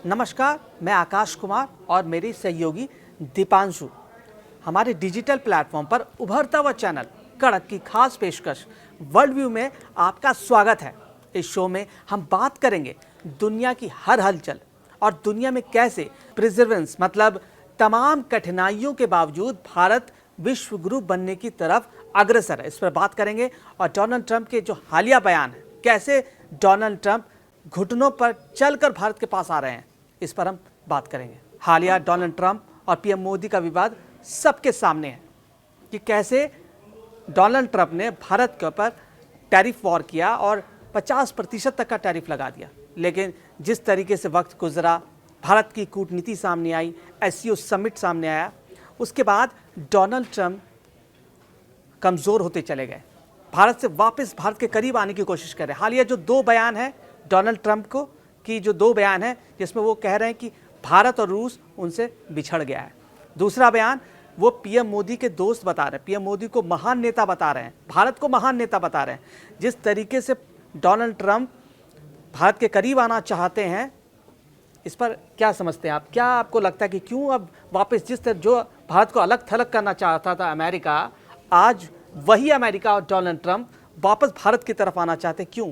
नमस्कार, मैं आकाश कुमार और मेरी सहयोगी दीपांशु हमारे डिजिटल प्लेटफॉर्म पर उभरता हुआ चैनल कड़क की खास पेशकश वर्ल्ड व्यू में आपका स्वागत है। इस शो में हम बात करेंगे दुनिया की हर हलचल और दुनिया में कैसे प्रिजर्वेंस मतलब तमाम कठिनाइयों के बावजूद भारत विश्व गुरु बनने की तरफ अग्रसर है। इस पर बात करेंगे और डोनाल्ड ट्रंप के जो हालिया बयान है, कैसे डोनाल्ड ट्रंप घुटनों पर चलकर भारत के पास आ रहे हैं, इस पर हम बात करेंगे। हालिया डोनाल्ड ट्रंप और पीएम मोदी का विवाद सबके सामने है कि कैसे डोनाल्ड ट्रंप ने भारत के ऊपर टैरिफ वॉर किया और 50% तक का टैरिफ लगा दिया। लेकिन जिस तरीके से वक्त गुजरा, भारत की कूटनीति सामने आई, एससीओ समिट सामने आया, उसके बाद डोनाल्ड ट्रंप कमज़ोर होते चले गए, भारत से वापस भारत के करीब आने की कोशिश कर रहे हैं। हालिया जो दो बयान है डोनाल्ड ट्रंप को की जो दो बयान है जिसमें वो कह रहे हैं कि भारत और रूस उनसे बिछड़ गया है। दूसरा बयान वो पीएम मोदी के दोस्त बता रहे हैं, पीएम मोदी को महान नेता बता रहे हैं, भारत को महान नेता बता रहे हैं। जिस तरीके से डोनाल्ड ट्रंप भारत के करीब आना चाहते हैं, इस पर क्या समझते हैं आप? क्या आपको लगता है कि क्यों अब वापस जिस तरह जो भारत को अलग थलग करना चाहता था अमेरिका, आज वही अमेरिका और डोनाल्ड ट्रंप वापस भारत की तरफ आना चाहते, क्यों?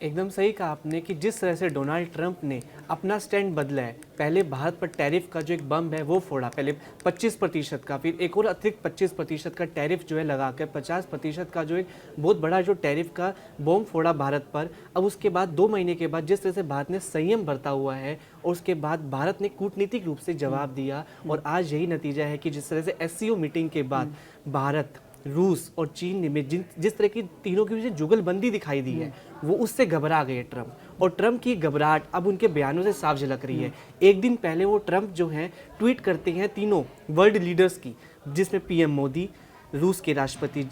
एकदम सही कहा आपने कि जिस तरह से डोनाल्ड ट्रंप ने अपना स्टैंड बदला है, पहले भारत पर टैरिफ का जो एक बम है वो फोड़ा, पहले 25% का, फिर एक और अतिरिक्त 25% का टैरिफ जो है लगाकर 50% का जो एक बहुत बड़ा जो टैरिफ का बम फोड़ा भारत पर। अब उसके बाद 2 महीने के बाद जिस तरह से भारत ने संयम बरता हुआ है और उसके बाद भारत ने कूटनीतिक रूप से जवाब दिया और आज यही नतीजा है कि जिस तरह से एससीओ मीटिंग के बाद भारत, रूस और चीन में जिस तरह की तीनों की वजह जुगलबंदी दिखाई दी है, वो उससे घबरा गए ट्रंप। और ट्रंप की घबराहट अब उनके बयानों से साफ झलक रही है। एक दिन पहले वो ट्रंप जो है ट्वीट करते हैं तीनों वर्ल्ड लीडर्स की, जिसमें पीएम मोदी, रूस के राष्ट्रपति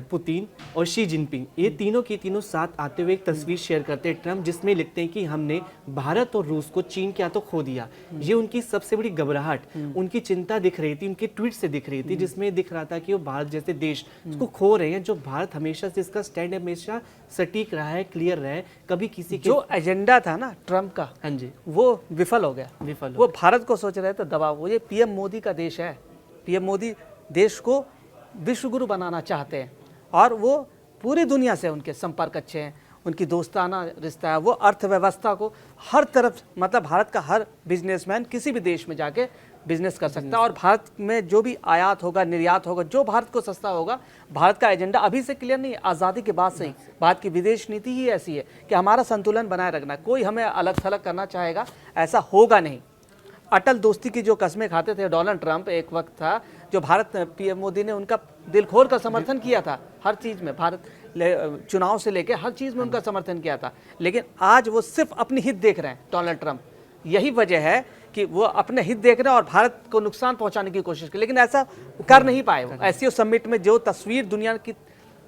पुतिन और शी जिनपिंग, ये तीनों की तीनों साथ आते हुए एक तस्वीर शेयर करते हैं ट्रंप, जिसमें लिखते हैं कि हमने भारत और रूस को चीन के हाथों खो दिया। ये उनकी सबसे बड़ी घबराहट, उनकी चिंता दिख रही थी, उनके ट्वीट से दिख रही थी, जिसमें दिख रहा था कि वो भारत जैसे देश उसको खो रहे हैं, जो भारत हमेशा से इसका स्टैंड हमेशा सटीक रहा है, क्लियर रहा है, कभी किसी के जो एजेंडा था ना ट्रंप का, हाँ जी, वो विफल हो गया। वो भारत को सोच रहे थे दबाव। वो ये पीएम मोदी का देश है, पीएम मोदी देश को विश्वगुरु बनाना चाहते हैं और वो पूरी दुनिया से उनके संपर्क अच्छे हैं, उनकी दोस्ताना रिश्ता है। वो अर्थव्यवस्था को हर तरफ, मतलब भारत का हर बिजनेसमैन किसी भी देश में जाके बिजनेस कर सकता है और भारत में जो भी आयात होगा, निर्यात होगा, जो भारत को सस्ता होगा, भारत का एजेंडा अभी से क्लियर नहीं है, आज़ादी के बाद से ही भारत की विदेश नीति ही ऐसी है कि हमारा संतुलन बनाए रखना, कोई हमें अलग थलग करना चाहेगा ऐसा होगा नहीं। अटल दोस्ती की जो कस्में खाते थे डोनाल्ड ट्रंप, एक वक्त था जो भारत पीएम मोदी ने उनका दिल खोल कर समर्थन किया था, हर चीज़ में, भारत चुनाव से लेकर हर चीज़ में उनका समर्थन किया था। लेकिन आज वो सिर्फ अपनी हित देख रहे हैं डोनाल्ड ट्रंप। यही वजह है कि वो अपने हित देख रहे हैं और भारत को नुकसान पहुंचाने की कोशिश की, लेकिन ऐसा कर नहीं पाए। वो एससीओ समिट में जो तस्वीर दुनिया की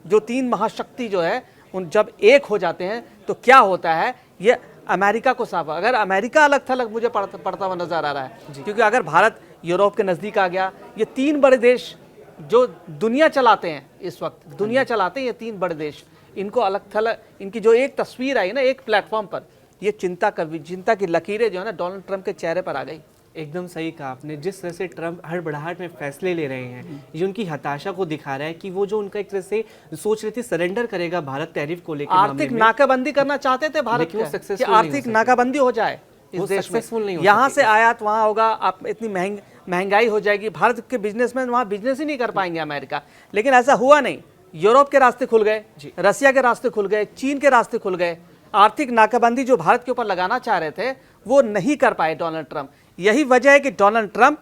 जो 3 महाशक्ति जो है उन जब एक हो जाते हैं तो क्या होता है, ये अमेरिका को साफ, अगर अमेरिका अलग थलग मुझे पड़ता हुआ नजर आ रहा है, क्योंकि अगर भारत यूरोप के नज़दीक आ गया, ये 3 बड़े देश जो दुनिया चलाते हैं, इस वक्त दुनिया चलाते हैं ये 3 बड़े देश, इनको अलग थलग, इनकी जो एक तस्वीर आई ना एक प्लेटफॉर्म पर, ये चिंता की लकीरें जो है ना डोनाल्ड ट्रंप के चेहरे पर आ गई। एकदम सही कहा आपने। जिस तरह से ट्रंप हड़बड़ाहट में फैसले ले रहे हैं, ये उनकी हताशा को दिखा रहा है कि वो जो उनका एक तरह से सोच रहे थे सरेंडर करेगा भारत टैरिफ को लेकर, आर्थिक नाकाबंदी करना चाहते थे भारत को, कि आर्थिक नाकाबंदी हो जाए इस देश में, यहाँ से आयात वहाँ होगा, आप इतनी महंगाई हो जाएगी, भारत के बिजनेसमैन वहाँ बिजनेस ही नहीं कर पाएंगे अमेरिका। लेकिन ऐसा हुआ नहीं, यूरोप के रास्ते खुल गए, रसिया के रास्ते खुल गए, चीन के रास्ते खुल गए। आर्थिक नाकाबंदी जो भारत के ऊपर लगाना चाह रहे थे वो नहीं कर पाए डोनाल्ड ट्रंप। यही वजह है कि डोनाल्ड ट्रंप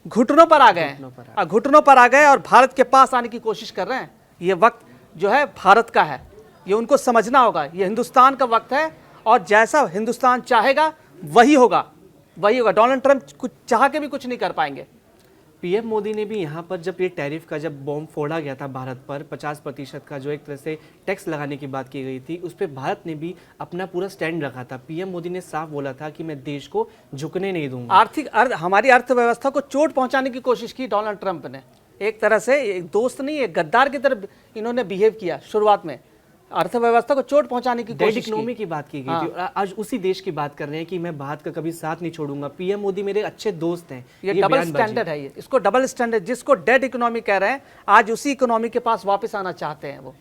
घुटनों पर आ गए और भारत के पास आने की कोशिश कर रहे हैं। ये वक्त जो है भारत का है, ये उनको समझना होगा, ये हिंदुस्तान का वक्त है और जैसा हिंदुस्तान चाहेगा वही होगा। डोनाल्ड ट्रंप कुछ चाह के भी कुछ नहीं कर पाएंगे। पीएम मोदी ने भी यहाँ पर जब ये टैरिफ का जब बॉम्ब फोड़ा गया था भारत पर, 50% का जो एक तरह से टैक्स लगाने की बात की गई थी, उस पर भारत ने भी अपना पूरा स्टैंड रखा था। पीएम मोदी ने साफ बोला था कि मैं देश को झुकने नहीं दूंगा। हमारी अर्थव्यवस्था को चोट पहुंचाने की कोशिश की डोनाल्ड ट्रंप ने। एक तरह से एक दोस्त नहीं, एक गद्दार की तरह इन्होंने बिहेव किया शुरुआत में। अर्थव्यवस्था को चोट पहुंचाने की डेड कोशिश इकोनॉमी की। की बात की गई थी और आज उसी देश की बात कर रहे हैं कि मैं भारत का कभी साथ नहीं छोड़ूंगा। पीएम मोदी मेरे अच्छे दोस्त हैं। ये डबल बयानबाजी। स्टैंडर्ड है, ये इसको डबल स्टैंडर्ड, जिसको डेड इकोनॉमी कह रहे हैं, आज उसी इकोनॉमी के पास वापस आना चाहते हैं वो।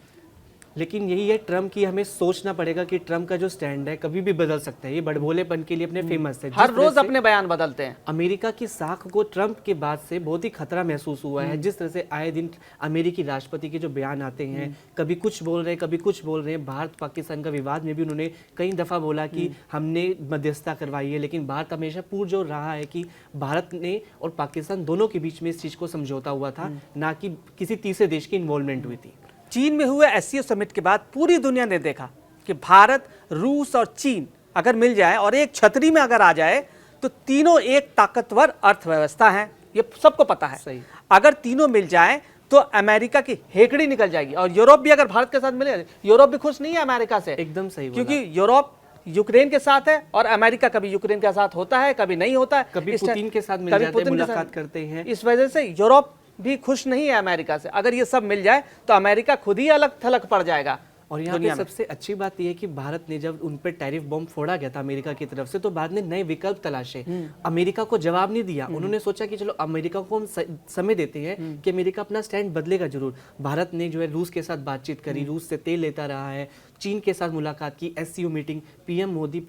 लेकिन यही है ट्रम्प की, हमें सोचना पड़ेगा कि ट्रम्प का जो स्टैंड है कभी भी बदल सकता है। ये बड़भोलेपन के लिए अपने फेमस है, हर जिस तरह रोज से अपने बयान बदलते हैं। अमेरिका की साख को ट्रम्प के बाद से बहुत ही खतरा महसूस हुआ है। जिस तरह से आए दिन अमेरिकी राष्ट्रपति के जो बयान आते हैं, कभी कुछ बोल रहे हैं, कभी कुछ बोल रहे हैं। भारत पाकिस्तान का विवाद में भी उन्होंने कई दफा बोला कि हमने मध्यस्थता करवाई है, लेकिन भारत हमेशा पुरजोर रहा है कि भारत ने और पाकिस्तान दोनों के बीच में इस चीज को समझौता हुआ था, ना कि किसी तीसरे देश की इन्वॉल्वमेंट हुई थी। चीन में हुए एससीओ समिट के बाद पूरी दुनिया ने देखा कि भारत, रूस और चीन अगर मिल जाए और एक छतरी में अगर आ जाए तो तीनों एक ताकतवर अर्थव्यवस्था है, ये सबको पता है। सही। अगर तीनों मिल जाए तो अमेरिका की हेकड़ी निकल जाएगी। और यूरोप भी अगर भारत के साथ मिले, यूरोप भी खुश नहीं है अमेरिका से, एकदम सही बोला। क्योंकि यूरोप यूक्रेन के साथ है और अमेरिका कभी यूक्रेन के साथ होता है, कभी नहीं होता है, कभी इस पुतिन के साथ मिल कभी जाते हैं, पुतिन के साथ। मुलाकात करते हैं। इस वजह से यूरोप भी खुश नहीं है अमेरिका से। अगर ये सब मिल जाए तो अमेरिका खुद ही अलग थलग पड़ जाएगा। और यहाँ पे दुनिया में सबसे अच्छी बात यह है कि भारत ने जब उन पर टैरिफ बॉम्ब फोड़ा गया था अमेरिका की तरफ से, तो भारत ने नए विकल्प तलाशे। अमेरिका को जवाब नहीं दिया। उन्होंने सोचा कि चलो अमेरिका को हम समय देते हैं कि अमेरिका अपना स्टैंड बदलेगा जरूर। भारत ने जो है रूस के साथ बातचीत करी, रूस से तेल लेता रहा है, चीन के साथ मुलाकात की, एससीओ मीटिंग। पीएम मोदी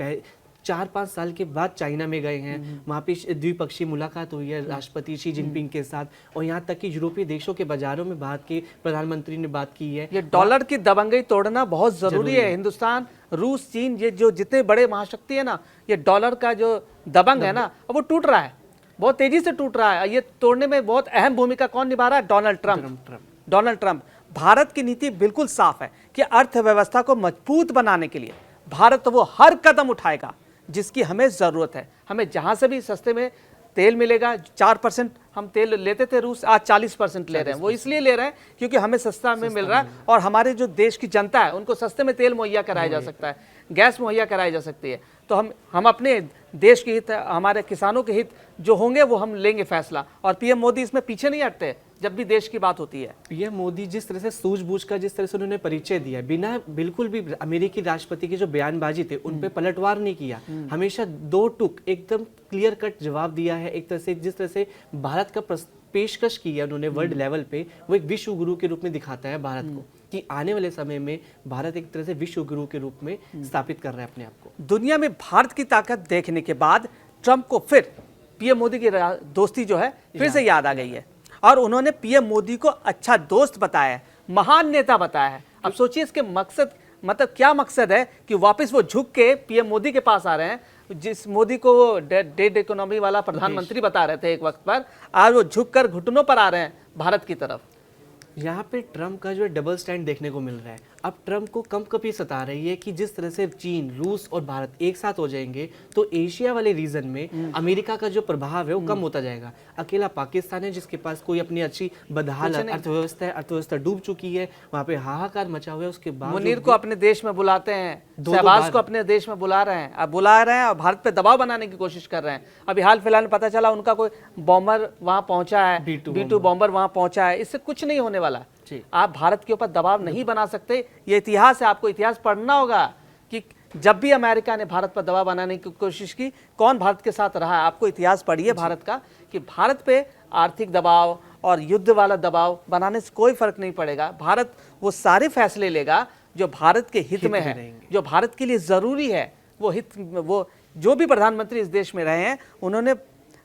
4-5 साल के बाद चाइना में गए हैं, वहाँ पे द्विपक्षीय मुलाकात हुई है राष्ट्रपति शी जिनपिंग के साथ। और यहाँ तक कि यूरोपीय देशों के बाजारों में भारत के प्रधानमंत्री ने बात की है। ये डॉलर की दबंगई तोड़ना बहुत जरूरी है। हिंदुस्तान, रूस, चीन, ये जो जितने बड़े महाशक्ति है ना, ये डॉलर का जो दबंग है ना, वो टूट रहा है, बहुत तेजी से टूट रहा है। ये तोड़ने में बहुत अहम भूमिका कौन निभा रहा है? Donald Trump. Donald Trump. Bharat की नीति बिल्कुल साफ है कि अर्थव्यवस्था को मजबूत बनाने के लिए भारत वो हर कदम उठाएगा जिसकी हमें ज़रूरत है। हमें जहाँ से भी सस्ते में तेल मिलेगा, 4% हम तेल लेते थे रूस, आज 40% ले रहे हैं। वो इसलिए ले रहे हैं क्योंकि हमें सस्ता में मिल रहा है और हमारे जो देश की जनता है उनको सस्ते में तेल मुहैया कराया जा सकता है, गैस मुहैया कराई जा सकती है। तो हम अपने देश के हित, हमारे किसानों के हित जो होंगे वो हम लेंगे फैसला। और पीएम मोदी इसमें पीछे नहीं हटते जब भी देश की बात होती है। पीएम मोदी जिस तरह से सूझबूझ का जिस तरह से उन्होंने परिचय दिया, बिना बिल्कुल भी अमेरिकी राष्ट्रपति के जो बयानबाजी थे उन पे पलटवार नहीं किया, हमेशा दो टूक एकदम क्लियर कट जवाब दिया है। एक तरह से जिस तरह से भारत का पेशकश की है उन्होंने वर्ल्ड लेवल पे, वो एक विश्व गुरु के रूप में दिखाता है भारत को कि आने वाले समय में भारत एक तरह से विश्व गुरु के रूप में स्थापित कर रहा है अपने आप को। दुनिया में भारत की ताकत देखने के बाद ट्रंप को फिर पीएम मोदी की दोस्ती जो है फिर से याद आ गई है और उन्होंने पीएम मोदी को अच्छा दोस्त बताया है, महान नेता बताया है। अब सोचिए इसके मकसद, मतलब क्या मकसद है कि वापस वो झुक के पीएम मोदी के पास आ रहे हैं, जिस मोदी को वो डेड इकोनॉमी वाला प्रधानमंत्री बता रहे थे एक वक्त पर, आज वो झुक कर घुटनों पर आ रहे हैं भारत की तरफ। यहाँ पे ट्रम्प का जो है डबल स्टैंड देखने को मिल रहा है। अब ट्रम्प को कभी सता रही है कि जिस तरह से चीन, रूस और भारत एक साथ हो जाएंगे तो एशिया वाले रीजन में अमेरिका का जो प्रभाव है वो कम होता जाएगा। अकेला पाकिस्तान है जिसके पास कोई अपनी अच्छी बदहाल अर्थव्यवस्था है, अर्थव्यवस्था डूब चुकी है, वहाँ पे हाहाकार मचा हुआ है। उसके बाद मुनीर को अपने देश में बुलाते हैं, शहबाज को अपने देश में बुला रहे हैं, अब बुला रहे हैं और भारत पे दबाव बनाने की कोशिश कर रहे हैं। अभी हाल फिलहाल में पता चला उनका कोई बॉम्बर वहाँ पहुंचा है, B-2 बॉम्बर वहाँ पहुंचा है। इससे कुछ नहीं होने वाला। आप भारत के ऊपर दबाव नहीं बना सकते। ये इतिहास है, आपको इतिहास पढ़ना होगा कि जब भी अमेरिका ने भारत पर दबाव बनाने की कोशिश की, कौन भारत के साथ रहा है। आपको इतिहास पढ़िए भारत का कि भारत पे आर्थिक दबाव और युद्ध वाला दबाव बनाने से कोई फर्क नहीं पड़ेगा। भारत वो सारे फैसले लेगा जो भारत के हित में है, जो भारत के लिए जरूरी है। वो जो भी प्रधानमंत्री इस देश में रहे हैं उन्होंने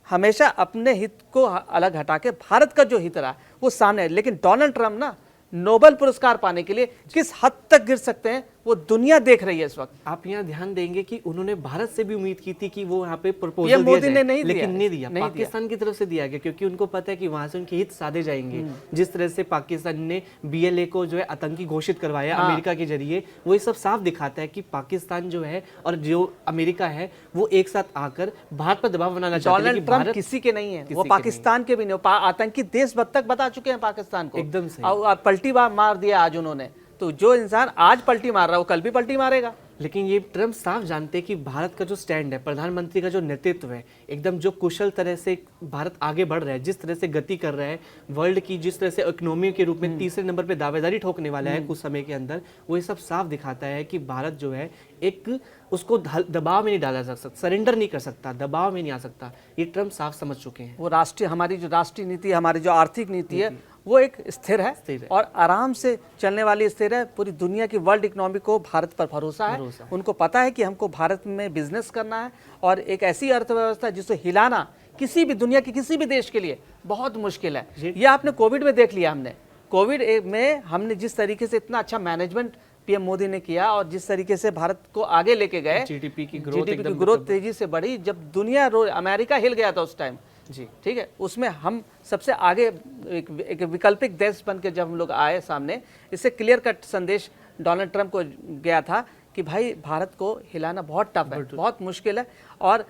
हमेशा अपने हित को अलग हटा के भारत का जो हित रहा वो सामने है। लेकिन डोनाल्ड ट्रंप ना नोबेल पुरस्कार पाने के लिए किस हद तक गिर सकते हैं वो दुनिया देख रही है इस वक्त। आप यहाँ ध्यान देंगे कि उन्होंने भारत से भी उम्मीद की थी कि वो यहाँ पे प्रपोजल पीएम मोदी ने नहीं लेकिन नहीं दिया, नहीं पाकिस्तान की तरफ से दिया गया क्योंकि उनको पता है कि वहां से उनके हित साधे जाएंगे। जिस तरह से पाकिस्तान ने BLA को जो है आतंकी घोषित करवाया अमेरिका के जरिए, वो ये सब साफ दिखाता है कि पाकिस्तान जो है और जो अमेरिका है वो एक साथ आकर भारत पर दबाव बनाना चाहते हैं। डोनाल्ड ट्रंप किसी के नहीं है, वो पाकिस्तान के भी नहीं, आतंकी देश तक बता चुके हैं पाकिस्तान को एकदम से, पलटी मार दिया आज उन्होंने। तो जो इंसान आज पलटी मार रहा है वो कल भी पलटी मारेगा। लेकिन ये ट्रम्प साफ जानते हैं कि भारत का जो स्टैंड है, प्रधानमंत्री का जो नेतृत्व है, एकदम जो कुशल तरह से भारत आगे बढ़ रहा है, जिस तरह से गति कर रहा है वर्ल्ड की, जिस तरह से इकोनॉमी के रूप में तीसरे नंबर पे दावेदारी ठोकने वाला है कुछ समय के अंदर, वो ये सब साफ दिखाता है कि भारत जो है एक उसको दबाव में नहीं डाला जा सकता, सरेंडर नहीं कर सकता, दबाव में नहीं आ सकता। ये ट्रम्प साफ समझ चुके हैं। वो हमारी जो राष्ट्रीय नीति है, हमारी जो आर्थिक नीति है, वो एक स्थिर है और आराम से चलने वाली स्थिर है। पूरी दुनिया की वर्ल्ड इकोनॉमी को भारत पर भरोसा है। उनको पता है कि हमको भारत में बिजनेस करना है और एक ऐसी अर्थव्यवस्था जिसे हिलाना किसी भी दुनिया के किसी भी देश के लिए बहुत मुश्किल है। ये आपने कोविड में देख लिया। हमने कोविड में हमने जिस तरीके से इतना अच्छा मैनेजमेंट पीएम मोदी ने किया और जिस तरीके से भारत को आगे लेके गए, जीडीपी की ग्रोथ तेजी से बढ़ी। जब दुनिया अमेरिका हिल गया था उस टाइम, जी ठीक है, उसमें हम सबसे आगे एक वैकल्पिक देश बन के जब हम लोग आए सामने, इससे क्लियर कट संदेश डोनाल्ड ट्रंप को गया था कि भाई भारत को हिलाना बहुत टफ है, बहुत मुश्किल है। और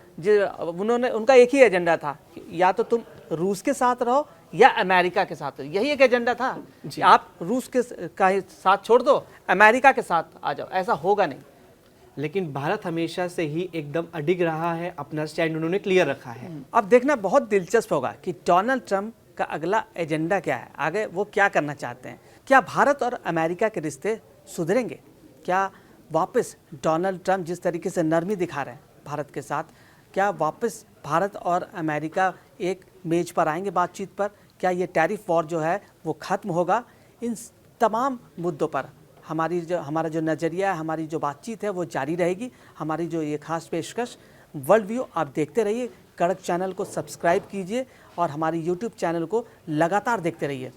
उनका एक ही एजेंडा था कि या तो तुम रूस के साथ रहो या अमेरिका के साथ रहो। यही एक एजेंडा था कि आप रूस के साथ छोड़ दो, अमेरिका के साथ आ जाओ। ऐसा होगा नहीं। लेकिन भारत हमेशा से ही एकदम अडिग रहा है, अपना स्टैंड उन्होंने क्लियर रखा है। अब देखना बहुत दिलचस्प होगा कि डोनाल्ड ट्रंप का अगला एजेंडा क्या है, आगे वो क्या करना चाहते हैं। क्या भारत और अमेरिका के रिश्ते सुधरेंगे? क्या वापस डोनाल्ड ट्रंप जिस तरीके से नरमी दिखा रहे हैं भारत के साथ, क्या वापस भारत और अमेरिका एक मेज पर आएंगे बातचीत पर? क्या ये टैरिफ वॉर जो है वो ख़त्म होगा? इन तमाम मुद्दों पर हमारा जो नज़रिया है, हमारी जो बातचीत है वो जारी रहेगी। हमारी जो ये खास पेशकश वर्ल्ड व्यू आप देखते रहिए। कड़क चैनल को सब्सक्राइब कीजिए और हमारी यूट्यूब चैनल को लगातार देखते रहिए।